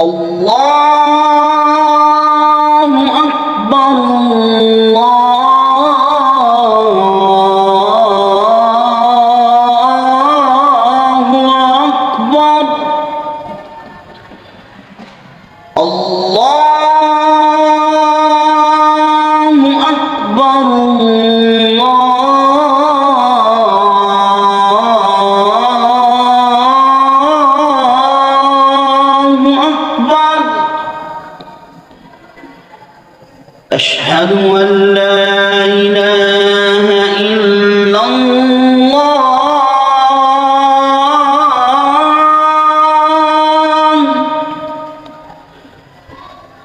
الله أكبر الله أكبر الله أكبر أشهد أن لا إله إلا الله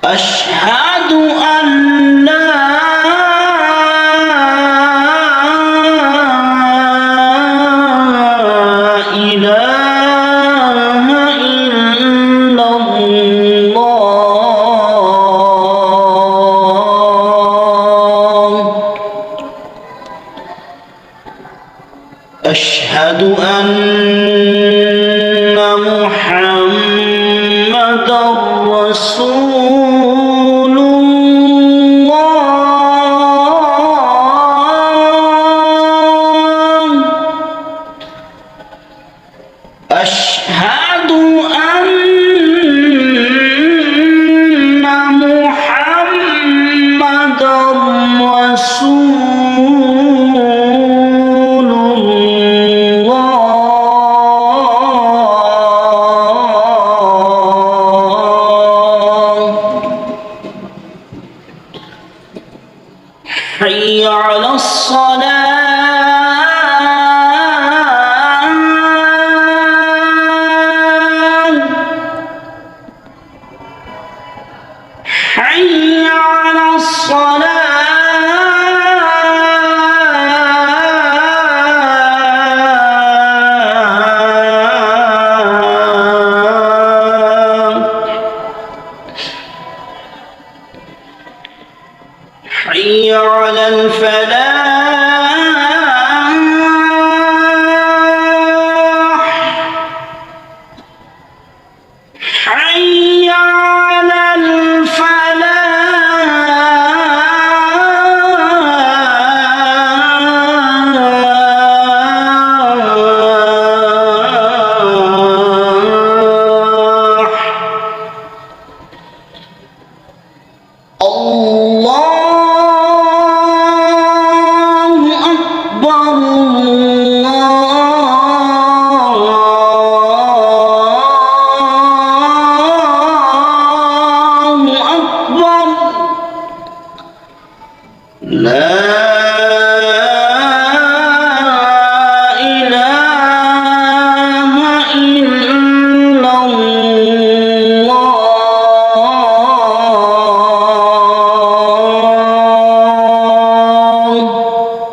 أشهد أن لا إله إلا الله أشهد أن محمدًا رسول الله أشهد أن محمدًا رسول حي على الصلاة حي على الصلاة حي على الفلاح حي على الفلاح الله أكبر الله أكبر لا